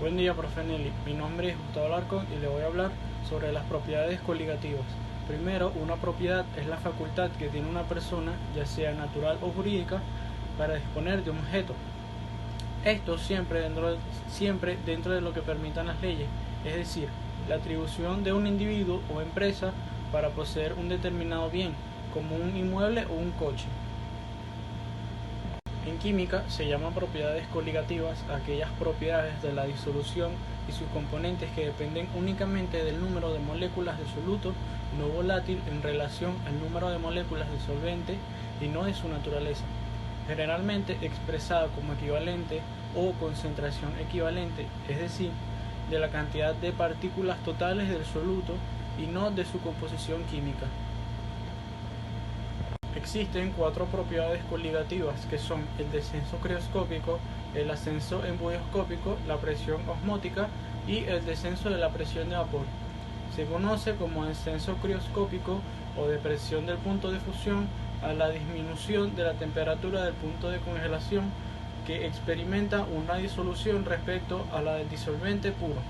Buen día, profe Nelly. Mi nombre es Gustavo Alarcón y le voy a hablar sobre las propiedades coligativas. Primero, una propiedad es la facultad que tiene una persona, ya sea natural o jurídica, para disponer de un objeto. Esto siempre dentro de lo que permitan las leyes, es decir, la atribución de un individuo o empresa para poseer un determinado bien, como un inmueble o un coche. En química se llaman propiedades coligativas aquellas propiedades de la disolución y sus componentes que dependen únicamente del número de moléculas de soluto no volátil en relación al número de moléculas de solvente y no de su naturaleza, generalmente expresada como equivalente o concentración equivalente, es decir, de la cantidad de partículas totales del soluto y no de su composición química. Existen cuatro propiedades coligativas que son el descenso crioscópico, el ascenso embuioscópico, la presión osmótica y el descenso de la presión de vapor. Se conoce como descenso crioscópico o depresión del punto de fusión a la disminución de la temperatura del punto de congelación que experimenta una disolución respecto a la del disolvente puro.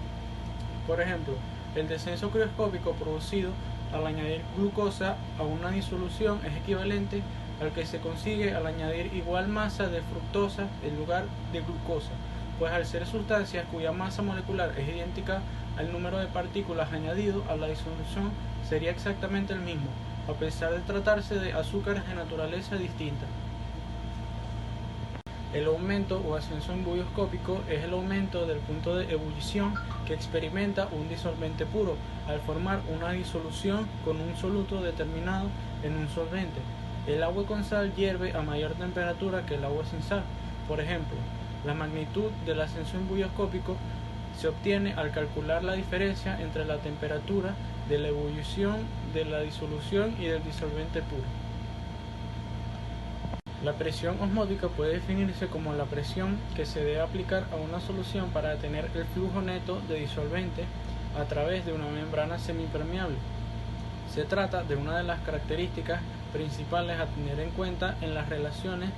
Por ejemplo, el descenso crioscópico producido al añadir glucosa a una disolución es equivalente al que se consigue al añadir igual masa de fructosa en lugar de glucosa, pues al ser sustancias cuya masa molecular es idéntica al número de partículas añadido a la disolución sería exactamente el mismo, a pesar de tratarse de azúcares de naturaleza distinta. El aumento o ascenso embuioscópico es el aumento del punto de ebullición que experimenta un disolvente puro al formar una disolución con un soluto determinado en un solvente. El agua con sal hierve a mayor temperatura que el agua sin sal. Por ejemplo, la magnitud del ascenso embuioscópico se obtiene al calcular la diferencia entre la temperatura de la ebullición de la disolución y del disolvente puro. La presión osmótica puede definirse como la presión que se debe aplicar a una solución para detener el flujo neto de disolvente a través de una membrana semipermeable. Se trata de una de las características principales a tener en cuenta en las relaciones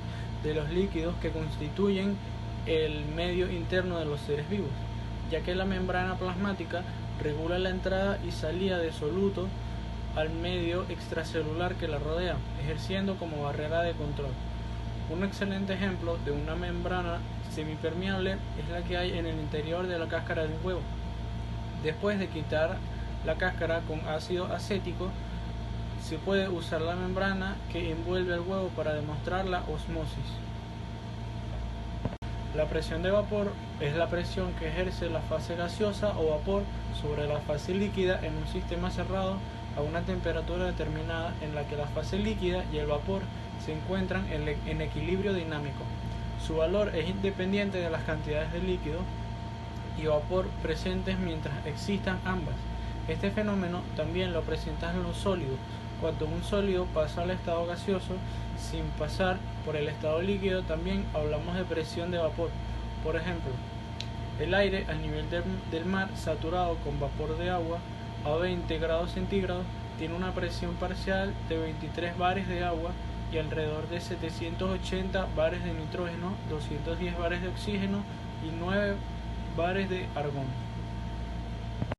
de los líquidos que constituyen el medio interno de los seres vivos, ya que la membrana plasmática regula la entrada y salida de soluto al medio extracelular que la rodea, ejerciendo como barrera de control. Un excelente ejemplo de una membrana semipermeable es la que hay en el interior de la cáscara del huevo. Después de quitar la cáscara con ácido acético, se puede usar la membrana que envuelve el huevo para demostrar la osmosis. La presión de vapor es la presión que ejerce la fase gaseosa o vapor sobre la fase líquida en un sistema cerrado a una temperatura determinada en la que la fase líquida y el vapor se encuentran en equilibrio dinámico. Su valor es independiente de las cantidades de líquido y vapor presentes mientras existan ambas. Este fenómeno también lo presentan los sólidos. Cuando un sólido pasa al estado gaseoso sin pasar por el estado líquido, también hablamos de presión de vapor. Por ejemplo, el aire al nivel del mar saturado con vapor de agua a 20 grados centígrados tiene una presión parcial de 23 bares de agua y alrededor de 780 bares de nitrógeno, 210 bares de oxígeno y 9 bares de argón.